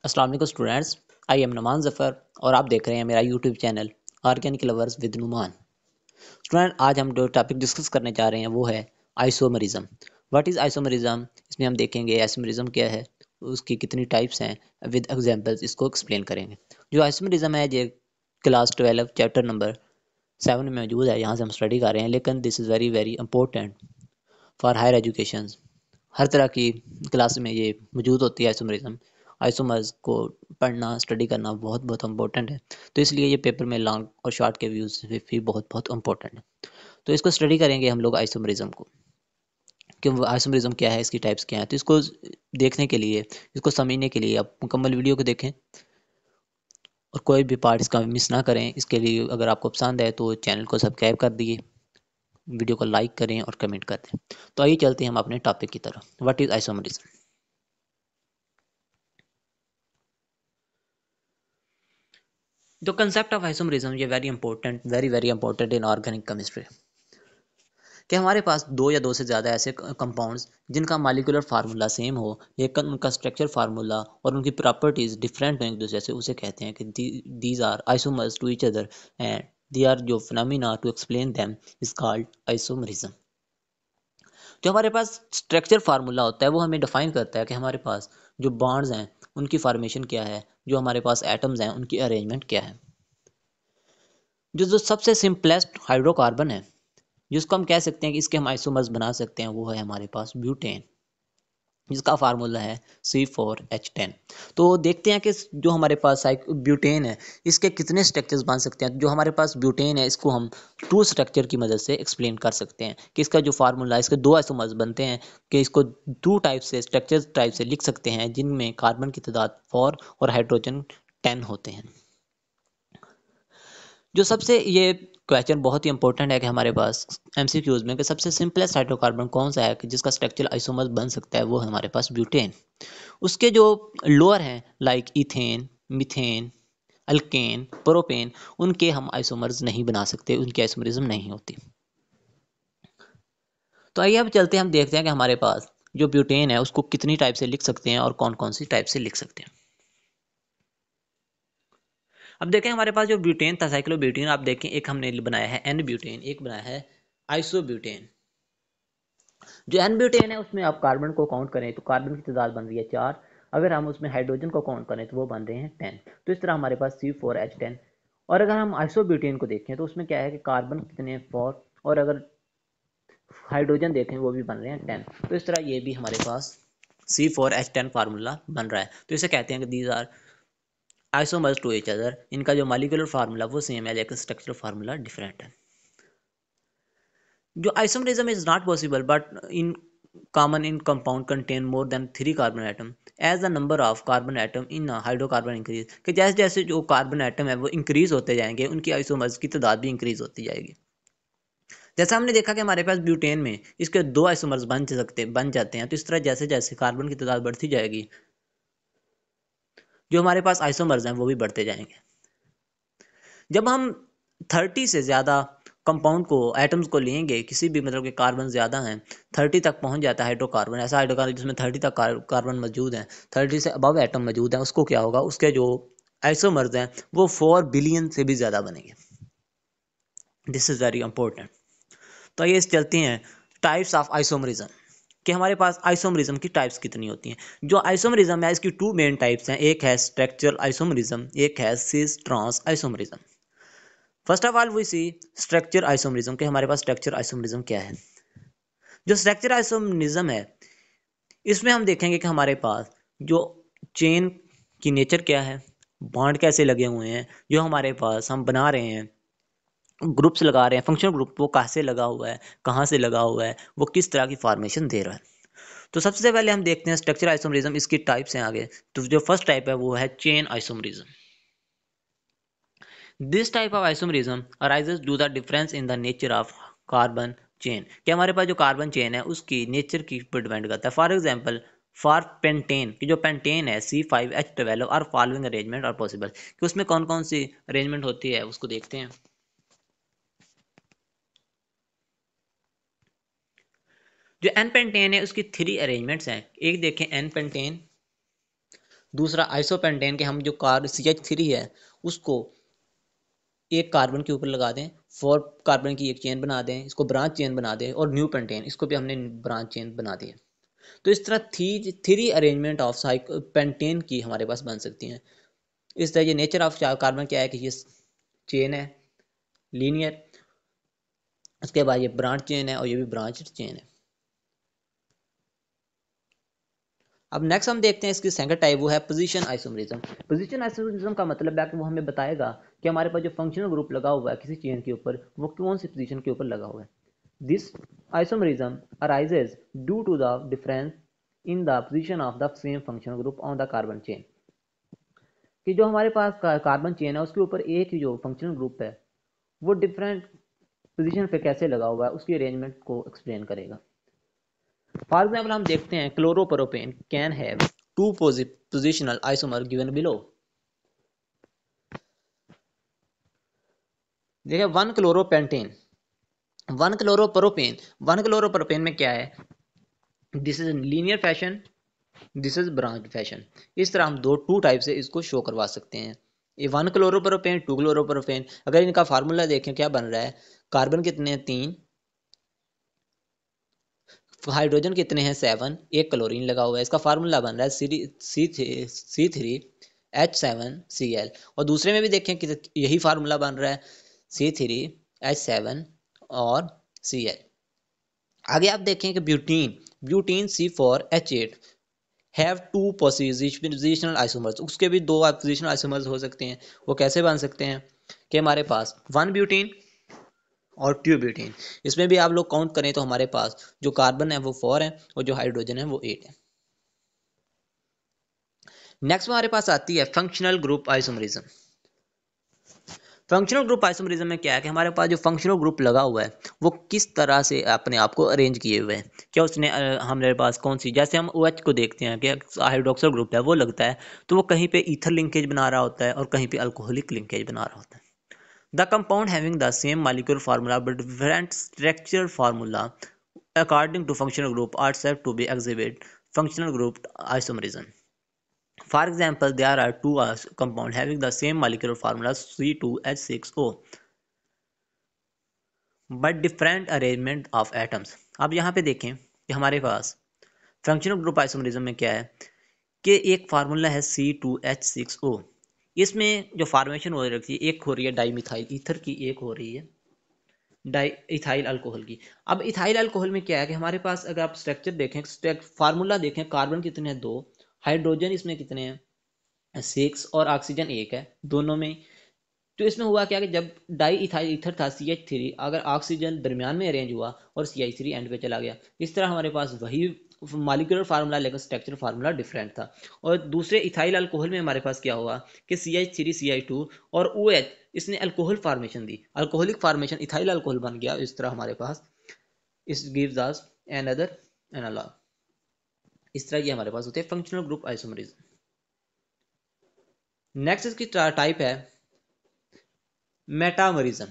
अस्सलाम वालेकुम students. I am Naman Zafar और आप देख रहे हैं मेरा YouTube channel organic lovers with Numan. Student, आज हम जो टॉपिक डिस्कस करने जा रहे हैं वो है आइसोमरिज्म। What is isomerism? इसमें हम देखेंगे आइसोमरिज्म क्या है, उसकी कितनी टाइप्स हैं, विद एग्जांपल्स इसको एक्सप्लेन करेंगे। जो आइसोमरिज्म है ये क्लास 12 चैप्टर नंबर 7 में मौजूद है, यहाँ से हम स्टडी कर रहे हैं, लेकिन this is very very important for higher education. हर तरह की क्लास में ये मौजूद होती है आइसोमरिज्म। आइसोमर्स को पढ़ना स्टडी करना बहुत बहुत इंपॉर्टेंट है, तो इसलिए ये पेपर में लॉन्ग और शॉर्ट के व्यूज़ से भी बहुत बहुत इंपॉर्टेंट है। तो इसको स्टडी करेंगे हम लोग आइसोमरिज्म को, कि आइसोमरिज्म क्या है, इसकी टाइप्स क्या हैं। तो इसको देखने के लिए, इसको समझने के लिए आप मुकम्मल वीडियो को देखें और कोई भी पार्ट इसका मिस ना करें। इसके लिए अगर आपको पसंद है तो चैनल को सब्सक्राइब कर दिए, वीडियो को लाइक करें और कमेंट कर दें। तो आइए चलते हैं हम अपने टॉपिक की तरफ। What is isomerism? The concept of isomerism ये very very important in organic chemistry, कि हमारे पास दो या दो से ज़्यादा ऐसे कंपाउंड्स जिनका मॉलिक्यूलर फार्मूला सेम हो लेकिन उनका स्ट्रक्चर फार्मूला और उनकी प्रॉपर्टीज डिफरेंट हो एक दूसरे से, उसे कहते हैं कि these are isomers to each other and they are जो phenomena to explain them is called isomerism. जो हमारे पास स्ट्रक्चर फार्मूला होता है वो हमें डिफाइन करता है कि हमारे पास जो बॉन्ड्स हैं उनकी फॉर्मेशन क्या है, जो हमारे पास एटम्स हैं उनकी अरेंजमेंट क्या है। जो जो सबसे सिंपलेस्ट हाइड्रोकार्बन है जिसको हम कह सकते हैं कि इसके हम आइसोमर्स बना सकते हैं, वो है हमारे पास ब्यूटेन, जिसका फार्मूला है C4H10। तो देखते हैं कि जो हमारे पास ब्यूटेन है इसके कितने स्ट्रक्चर्स बन सकते हैं। जो हमारे पास ब्यूटेन है इसको हम टू स्ट्रक्चर की मदद से एक्सप्लेन कर सकते हैं कि इसका जो फार्मूला है, इसके दो आइसोमर्स बनते हैं, कि इसको टू टाइप से स्ट्रक्चर टाइप से लिख सकते हैं जिनमें कार्बन की तादाद 4 और हाइड्रोजन 10 होते हैं। जो सबसे ये क्वेश्चन बहुत ही इंपॉर्टेंट है कि हमारे पास एमसीक्यूज में, कि सबसे सिंपलेस्ट हाइड्रोकार्बन कौन सा है कि जिसका स्ट्रक्चर आइसोमर्स बन सकता है, वो है हमारे पास ब्यूटेन। उसके जो लोअर हैं like ethane, methane, alkane, propane, उनके हम आइसोमर्स नहीं बना सकते, उनकी आइसोमरिज्म नहीं होती। तो आइए अब चलते हैं, हम देखते हैं कि हमारे पास जो ब्यूटेन है उसको कितनी टाइप से लिख सकते हैं और कौन कौन सी टाइप से लिख सकते हैं। अब देखें हमारे पास जो ब्यूटेन था, साइक्लोब्यूटेन, आप देखें एक हमने बनाया है एन ब्यूटेन, एक बनाया है आइसोब्यूटेन। जो एन ब्यूटेन है उसमें आप कार्बन को काउंट करें तो कार्बन की तादाद बन रही है 4। अगर हम उसमें हाइड्रोजन को काउंट करें तो वो बन रहे हैं 10। तो इस तरह हमारे पास C4H10। और अगर हम आइसोब्यूटेन को देखें तो उसमें क्या है कि कार्बन कितने हैं 4, और अगर हाइड्रोजन देखें वो भी बन रहे हैं 10। तो इस तरह ये भी हमारे पास C4H10 फार्मूला बन रहा है। तो इसे कहते हैं कि these are isomers to each other. इनका जो मॉलिक्यूलर फार्मूला वो सेम है लेकिन स्ट्रक्चरल फार्मूला डिफरेंट है। जो isomerism is not possible but in common in compound contain more than 3 carbon atom as the number of carbon atom in a hydrocarbon increase, कि जैसे जैसे जो कार्बन एटम है वो इंक्रीज होते जाएंगे उनकी आइसोमर्स की तादाद भी इंक्रीज होती जाएगी। जैसा हमने देखा कि हमारे पास ब्यूटेन में इसके दो आइसोमर्स बन जाते हैं, तो इस तरह जैसे जैसे कार्बन की तादाद बढ़ती जाएगी जो हमारे पास आइसोमर्स हैं वो भी बढ़ते जाएंगे। जब हम 30 से ज़्यादा कंपाउंड को, एटम्स को लेंगे, किसी भी मतलब के कार्बन ज़्यादा हैं, 30 तक पहुंच जाता है हाइड्रोकार्बन, ऐसा हाइड्रोकार्बन जिसमें 30 तक कार्बन मौजूद हैं, 30 से अबव एटम मौजूद हैं, उसको क्या होगा, उसके जो आइसोमर्स हैं वो 4 बिलियन से भी ज़्यादा बनेंगे। This is very important. तो आइए चलते हैं टाइप्स ऑफ आइसोमरिज्म, कि हमारे पास आइसोमरिज्म की टाइप्स कितनी होती हैं। जो आइसोमरिज्म है इसकी टू मेन टाइप्स हैं, एक है स्ट्रक्चरल आइसोमरिज्म, एक है cis trans isomerism. First of all we see structure isomerism, के हमारे पास स्ट्रक्चर आइसोमरिज्म क्या है। जो स्ट्रक्चर आइसोमरिज्म है इसमें हम देखेंगे कि हमारे पास जो चेन की नेचर क्या है, बॉन्ड कैसे लगे हुए हैं, जो हमारे पास हम बना रहे हैं, ग्रुप्स लगा रहे हैं, फंक्शनल ग्रुप, वो कैसे लगा हुआ है, कहाँ से लगा हुआ है, वो किस तरह की फॉर्मेशन दे रहा है। तो सबसे पहले हम देखते हैं स्ट्रक्चर आइसोमरिज्म, इसकी टाइप्स हैं आगे। तो जो फर्स्ट टाइप है वो है chain isomerism. This type of isomerism arises due the difference in the nature of carbon chain, कि हमारे पास जो कार्बन चेन है उसकी नेचर की पर डिपेंड करता है। फॉर एग्जांपल फॉर पेंटेन, की जो पेंटेन है C5H12 और फॉलोइंग अरेंजमेंट आर पॉसिबल, कि उसमें कौन कौन सी अरेंजमेंट होती है उसको देखते हैं। जो एन पेंटेन है उसकी 3 अरेंजमेंट्स हैं। एक देखें एन पेंटेन, दूसरा आइसोपेंटेन के हम जो CH3 है उसको एक कार्बन के ऊपर लगा दें, 4 कार्बन की एक चेन बना दें, इसको ब्रांच चेन बना दें, और न्यू पेंटेन इसको भी हमने ब्रांच चेन बना दी है। तो इस तरह थ्री अरेंजमेंट ऑफ पेंटेन की हमारे पास बन सकती हैं। इस तरह ये नेचर ऑफ कार्बन क्या है कि ये चेन है लीनियर, उसके बाद ये ब्रांच चेन है और ये भी ब्रांच चेन है। अब नेक्स्ट हम देखते हैं इसकी सेकंड टाइप, वो है पोजीशन आइसोमरिज्म। पोजीशन आइसोमरिज्म का मतलब है कि वो हमें बताएगा कि हमारे पास जो फंक्शनल ग्रुप लगा हुआ है किसी चेन के ऊपर, वो कौन सी पोजीशन के ऊपर लगा हुआ है। This isomerism arises due to the difference in the position of the same functional group on the carbon chain. कि जो हमारे पास कार्बन चेन है उसके ऊपर एक ही जो फंक्शनल ग्रुप है वो डिफरेंट पोजीशन पे कैसे लगा हुआ है उसकी अरेंजमेंट को एक्सप्लेन करेगा। फॉर एग्जाम्पल हम देखते हैं chloropropane can have 2 positional isomer given below. देखिए वन क्लोरोप्रोपेन में क्या है, this is linear fashion, this is branch fashion. इस तरह हम टू टाइप से इसको शो करवा सकते हैं। ये 1 क्लोरोप्रोपेन 2 क्लोरोप्रोपेन, अगर इनका फार्मूला देखें क्या बन रहा है, कार्बन कितने हैं 3, हाइड्रोजन कितने हैं 7, एक क्लोरीन लगा हुआ है, इसका फार्मूला बन रहा है C3H7Cl। और दूसरे में भी देखें कि यही फार्मूला बन रहा है C3H7 और Cl। आगे आप देखें कि butene C4H8 have 2 positional isomers, उसके भी 2 पोजिशनल आइसोमर्स हो सकते हैं। वो कैसे बन सकते हैं कि हमारे पास 1 ब्यूटीन और 2 ब्यूटीन, इसमें भी आप लोग काउंट करें तो हमारे पास जो कार्बन है वो 4 है और जो हाइड्रोजन है वो 8 है। नेक्स्ट हमारे पास आती है functional group isomerism. Functional group isomerism में क्या है कि हमारे पास जो फंक्शनल ग्रुप लगा हुआ है वो किस तरह से अपने आप को अरेंज किए हुए हैं, क्या उसने हमारे पास कौन सी, जैसे हम OH को देखते हैं कि हाइड्रोक्सिल ग्रुप है वो लगता है तो वो कहीं पे ईथर लिंकेज बना रहा होता है और कहीं पे अल्कोहलिक लिंकेज बना रहा होता है। The compound having the same molecular formula but different structure formula according to functional group are said to be exhibit functional group isomerism. For example, there are two compounds having the same molecular formula C2H6O but different arrangement of atoms. अब यहाँ पे देखें कि हमारे पास functional group isomerism में क्या है कि एक फार्मूला है C2H6O, इसमें जो फॉर्मेशन हो रही है एक हो रही है डाईमिथाइल ईथर की, एक हो रही है डाई इथाइल अल्कोहल की। अब इथाइल अल्कोहल में क्या है कि हमारे पास अगर आप स्ट्रक्चर देखें, फार्मूला देखें, कार्बन कितने हैं 2, हाइड्रोजन इसमें कितने हैं 6 और ऑक्सीजन 1 है दोनों में। तो इसमें हुआ क्या कि जब डाई इथाइल ईथर था CH3, अगर ऑक्सीजन दरमियान में अरेंज हुआ और CH3 एंड पे चला गया, इस तरह हमारे पास वही मॉलिक्यूलर फार्मूला लेकिन स्ट्रक्चर फार्मूला डिफरेंट था। और दूसरे इथाइल अल्कोहल में हमारे पास क्या हुआ कि CH3 CH2 और OH इसने अल्कोहल फार्मेशन दी, अल्कोहलिक फार्मेशन इथाइल अल्कोहल बन गया। इस तरह हमारे पास इस गिव्स अस अनदर एनालॉग। इस तरह ये हमारे पास होते हैं फंक्शनल ग्रुप आइसोमरिज्म। नेक्स्ट इसकी टाइप है मेटामरिज्म।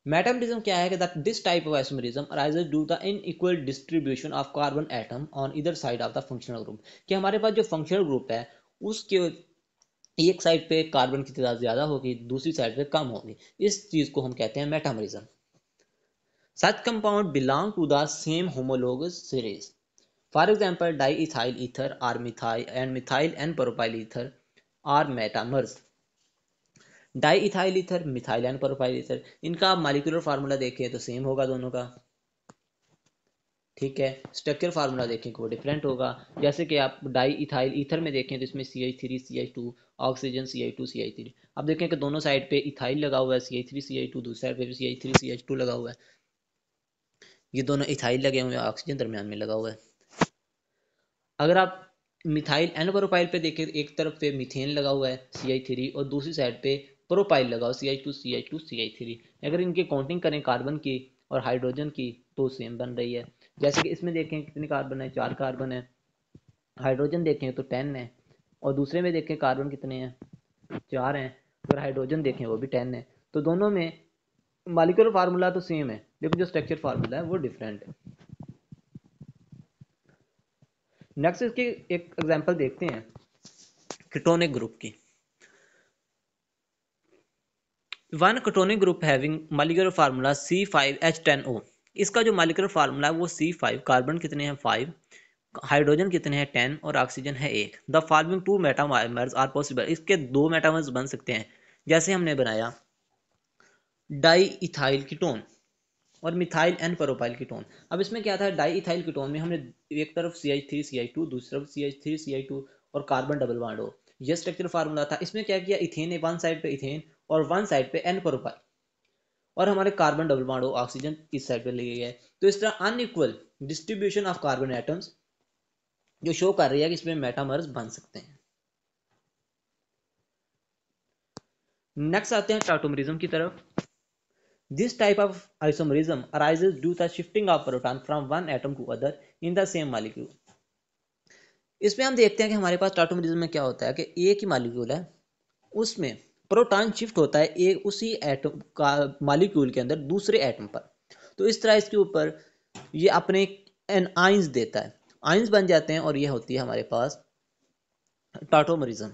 मेटामरिज्म क्या है कि that this type of isomerism arises due the inequal distribution of carbon atom on either side of the functional group. कि हमारे पास जो फंक्शनल ग्रुप है उसके एक साइड पे कार्बन की तादाद ज्यादा होगी, दूसरी साइड पे कम होगी, इस चीज को हम कहते हैं metamerism. Such compound belong to the same homologous series. For example diethyl ether और methyl and propyl ether are metamers. Diethyl ether, methyl and propyl ether, इनका मॉलिक्यूलर फार्मूला देखें तो सेम होगा दोनों का, ठीक है। स्ट्रक्चर फार्मूला देखें वो डिफरेंट होगा। जैसे कि आप डाई इथाइल ईथर में देखें तो इसमें CH3 CH2 oxygen CH2 CH3। अब देखें कि दोनों साइड पे इथाइल लगा हुआ है CH3 CH2, दूसरी साइड पे भी CH3 CH2 लगा हुआ है, ये दोनों इथाइल लगे हुए हैं, ऑक्सीजन दरमियान में लगा हुआ है। अगर आप मिथाइल एन प्रोपाइल पे देखें एक तरफ पे मीथेन लगा हुआ है CH3 और दूसरी साइड पे प्रोपाइल लगा हुआ CH2 CH2 CH3। अगर इनकी काउंटिंग करें कार्बन की और हाइड्रोजन की तो सेम बन रही है। जैसे कि इसमें देखें कितने कार्बन है, 4 कार्बन है। हाइड्रोजन देखें तो 10 है और दूसरे में देखें कार्बन कितने हैं, 4 हैं। अगर हाइड्रोजन देखें वो भी 10 है। तो दोनों में मॉलिक्यूलर फार्मूला तो सेम है लेकिन जो स्ट्रक्चर फार्मूला है वो डिफरेंट है। नेक्स्ट इसकी एक एग्जांपल देखते हैं कीटोनिक ग्रुप की। One ketonic group having molecular formula C5H10O। इसका जो मॉलिक्यूलर फार्मूला है वो C5, कार्बन कितने हैं 5, हाइड्रोजन कितने हैं 10 और ऑक्सीजन है 1। The following two metamers are possible. इसके दो मेटामर्स बन सकते हैं, जैसे हमने बनाया डाई इथाइल कीटोन और मिथाइल एन प्रोपाइल कीटोन। अब इसमें क्या था, डाई इथाइल कीटोन में हमने एक तरफ CH3CH2, दूसरी तरफ CH3CH2 और कार्बन डबल बॉन्ड हो, यह स्ट्रक्चर फार्मूला था। इसमें क्या किया, इथेन है वन साइड पे इथेन और वन साइड पे एन प्रोपाइल, और हमारे कार्बन डबल बॉन्ड हो ऑक्सीजन इस साइड पे लिए गए। तो इस तरह unequal distribution of carbon atoms जो शो कर रही है कि इसमें मेटामर्स बन सकते हैं। नेक्स्ट आते हैं टाटोमरिज्म की तरफ। This type of isomerism arises due to shifting of proton from one atom to other in the same molecule। इसमें हम देखते हैं कि हमारे पास टाटोमरिज्म में क्या होता है कि एक ही मॉलिक्यूल है, उसमें प्रोटॉन शिफ्ट होता है एक उसी एटम का मॉलिक्यूल के अंदर दूसरे एटम पर। तो इस तरह इसके ऊपर ये अपने एन आइंस देता है, आइंस बन जाते हैं और ये होती है हमारे पास टाटोमरिज्म।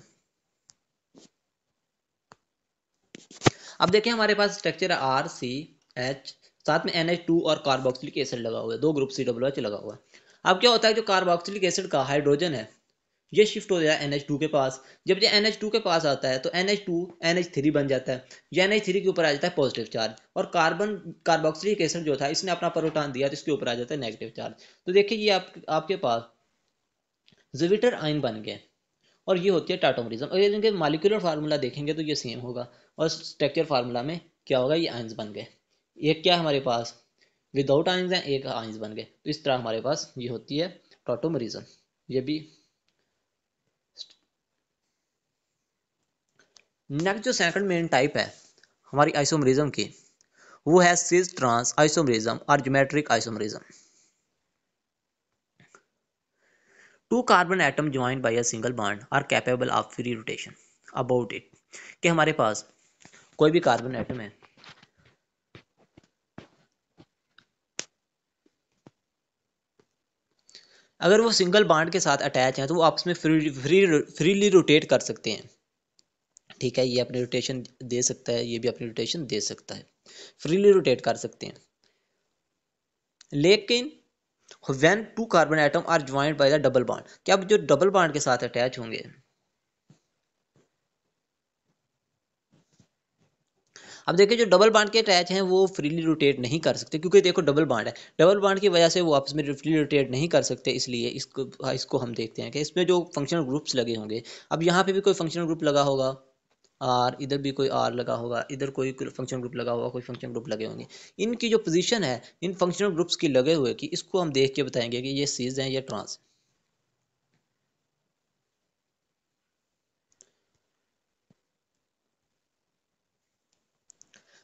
अब देखें हमारे पास स्ट्रक्चर है RCH, साथ में NH2 और कार्बोक्सिलिक एसिड लगा हुआ है, दो ग्रुप COOH लगा हुआ है। अब क्या होता है, जो कार्बोक्सिलिक एसिड का हाइड्रोजन है ये शिफ्ट हो जाए NH2 के पास। जब ये NH2 के पास आता है तो NH2 NH3 बन जाता है, ये NH3 के ऊपर आ जाता है पॉजिटिव चार्ज, और कार्बोक्सिलिक एसिड जो था इसने अपना प्रोटॉन दिया तो इसके ऊपर आ जाता है नेगेटिव चार्ज। तो देखिए ये आपके पास ज़्विटर आयन बन गए और ये होती है टाटोमरिज्म। और इनके मॉलिक्यूलर फार्मूला देखेंगे तो ये सेम होगा, और स्ट्रक्चर फार्मूला में क्या होगा, ये आयंस बन गए। एक क्या हमारे पास विदाउट आयंस है, एक आयंस बन गए। तो इस तरह हमारे पास ये होती है टाटोमरिज्म। ये भी नेक्स्ट जो सेकंड मेन टाइप है हमारी आइसोमरिज्म की, वो है सिस ट्रांस आइसोमरिज्म और geometric isomerism. Two carbon atom joined by a single bond are capable of free rotation about it. कि हमारे पास कोई भी कार्बन एटम है, अगर वो सिंगल बॉन्ड के साथ अटैच हैं तो वो आपस में फ्रीली रोटेट कर सकते हैं। ठीक है, ये अपनी रोटेशन दे सकता है, ये भी अपनी रोटेशन दे सकता है, फ्रीली रोटेट कर सकते हैं। लेकिन when two carbon atom are joined by the double bond, क्या अब जो डबल बॉन्ड के साथ अटैच होंगे, अब देखिए जो डबल बॉन्ड के अटैच हैं वो फ्रीली रोटेट नहीं कर सकते, क्योंकि देखो डबल बॉन्ड है, डबल बॉन्ड की वजह से वो आपस में फ्रीली रोटेट नहीं कर सकते। इसलिए इसको हम देखते हैं कि इसमें जो फंक्शनल ग्रुप्स लगे होंगे, अब यहाँ पे भी कोई फंक्शनल ग्रुप लगा होगा आर, इधर भी कोई आर लगा होगा, इधर कोई फंक्शन ग्रुप लगा होगा, कोई फंक्शन ग्रुप लगे होंगे। इनकी जो पोजीशन है इन फंक्शनल ग्रुप्स की लगे हुए की, इसको हम देख के बताएंगे कि ये सीज हैं या trans.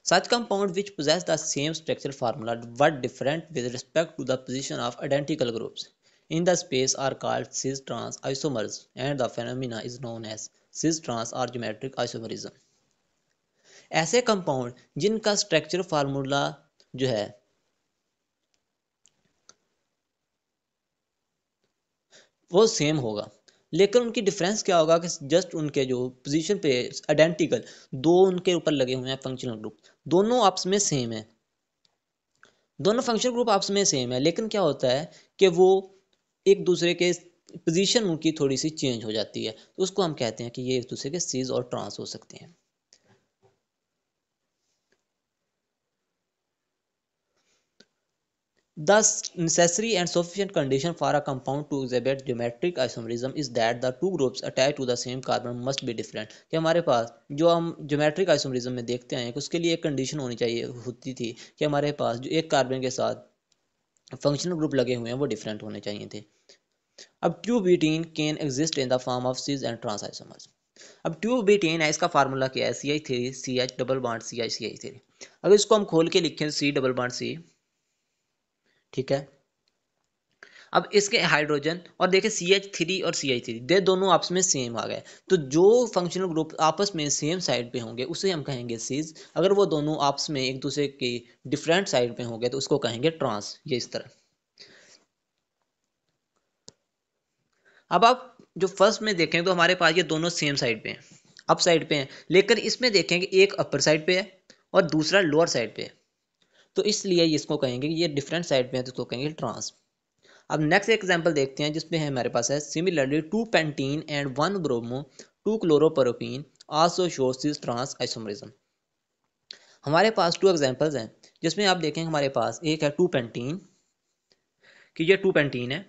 Such compounds which possess the same structural formula but different with respect to the position of identical groups in the space are called cis-trans isomers, and the phenomena is known as cis-trans or geometric isomerism। ऐसे compound जिनका structural formula जो है वो same होगा, लेकिन उनकी difference क्या होगा कि जस्ट उनके जो पोजीशन पे आइडेंटिकल दो उनके ऊपर लगे हुए हैं फंक्शनल ग्रुप, दोनों आपस में सेम है, दोनों फंक्शनल ग्रुप आपस में सेम है, लेकिन क्या होता है कि वो एक दूसरे के पोजीशन उनकी थोड़ी सी चेंज हो जाती है, तो उसको हम कहते हैं कि ये एक दूसरे के सीज और ट्रांस हो सकते हैं। Thus, necessary and sufficient condition for a compound to exhibit geometric isomerism is that the two groups attached to the same carbon must be different। कि हमारे पास जो हम geometric isomerism में देखते हैं कि उसके लिए एक कंडीशन होनी चाहिए होती थी कि हमारे पास जो एक कार्बन के साथ फंक्शनल ग्रुप लगे हुए हैं वो डिफरेंट होने चाहिए थे। अब two butene can exist in the form of cis and trans isomers. अब ट्यूबीटीन है, इसका फार्मूला क्या है, CH3 CH double bond CH3। अगर इसको हम खोल के लिखें C डबल बॉन्ड C, ठीक है। अब इसके हाइड्रोजन और देखिए CH3 और CH3 ये दोनों आपस में सेम आ गए, तो जो फंक्शनल ग्रुप आपस में सेम साइड पे होंगे उसे हम कहेंगे सिस। अगर वो दोनों आपस में एक दूसरे के डिफरेंट साइड पे होंगे तो उसको कहेंगे ट्रांस। ये इस तरह। अब आप जो फर्स्ट में देखें तो हमारे पास ये दोनों सेम साइड पे हैं, अप साइड पे हैं, लेकिन इसमें देखें कि एक अपर साइड पे है और दूसरा लोअर साइड पे है, तो इसलिए इसको कहेंगे कि ये डिफरेंट साइड पे है, तो इसको कहेंगे ट्रांस। अब नेक्स्ट एग्जांपल देखते हैं जिसमें हमारे पास है similarly 2 pentene and 1 bromo 2 chloropropene also shows this trans isomerism. हमारे पास 2 एग्जांपल्स हैं जिसमें आप देखेंगे हमारे पास एक है 2 पेंटीन, कि ये 2 पेंटीन है।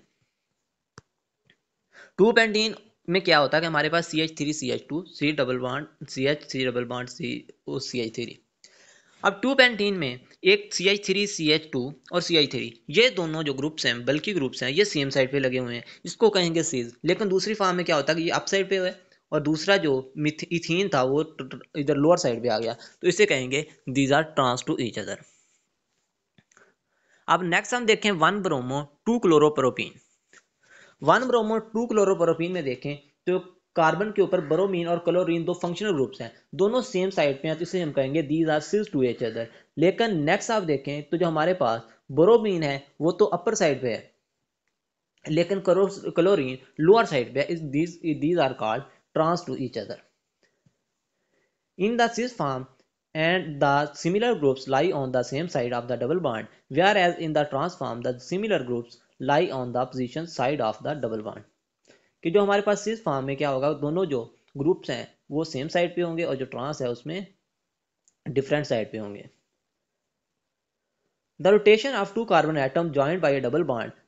2 पेंटीन में क्या होता है कि हमारे पास CH3CH2 C double bond CH C double bond CH3। अब 2 पेंटीन में एक CH3CH2 और CH3, ये दोनों जो ग्रुप्स हैं, बल्कि ग्रुप्स हैं, ये सेम साइड पे लगे हुए हैं, इसको कहेंगे सीज। लेकिन दूसरी फॉर्म में क्या होता है कि ये अप साइड पे है और दूसरा जो इथीन था वो इधर लोअर साइड पे आ गया, तो इसे कहेंगे these are trans to each other. अब नेक्स्ट हम देखें 1 ब्रोमो 2 क्लोरोप्रोपीन। 1 ब्रोमो 2 क्लोरोप्रोपीन में देखें तो कार्बन के ऊपर ब्रोमीन और क्लोरीन दो फंक्शनल ग्रुप्स हैं, दोनों सेम साइड पे हैं, तो इसे हम कहेंगे these are cis to each other. लेकिन नेक्स्ट आप देखें तो जो हमारे पास ब्रोमीन है वो तो अपर साइड पे है, लेकिन क्लोरीन लोअर साइड पे है, these are called trans to each other. In the cis form and the similar groups lie on the same side of the double bond, whereas in the trans form the similar groups lie on the opposition side of the double bond। कि जो हमारे पास cis form में क्या होगा, दोनों जो groups हैं वो सेम साइड पे होंगे और जो ट्रांस है उसमें डिफरेंट साइड पे होंगे। The rotation of two carbon atoms joined by a double bond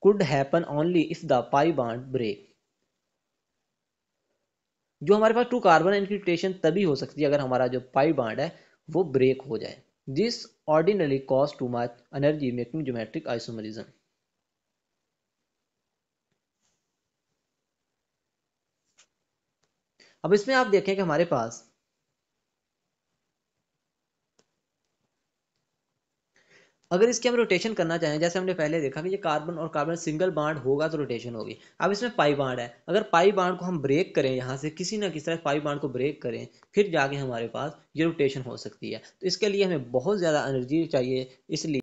could happen only if the pi bond break। जो हमारे पास 2 कार्बन इनकी रोटेशन तभी हो सकती है अगर हमारा जो पाई बॉन्ड है वो ब्रेक हो जाए। This ordinary cost too much energy making geometric isomerism. अब इसमें आप देखें कि हमारे पास अगर इसकी हम रोटेशन करना चाहें, जैसे हमने पहले देखा कि ये कार्बन और कार्बन सिंगल बॉन्ड होगा तो रोटेशन होगी। अब इसमें पाई बॉन्ड है, अगर पाई बॉन्ड को हम ब्रेक करें, यहाँ से किसी ना किसी तरह पाई बॉन्ड को ब्रेक करें, फिर जाके हमारे पास ये रोटेशन हो सकती है। तो इसके लिए हमें बहुत ज़्यादा एनर्जी चाहिए, इसलिए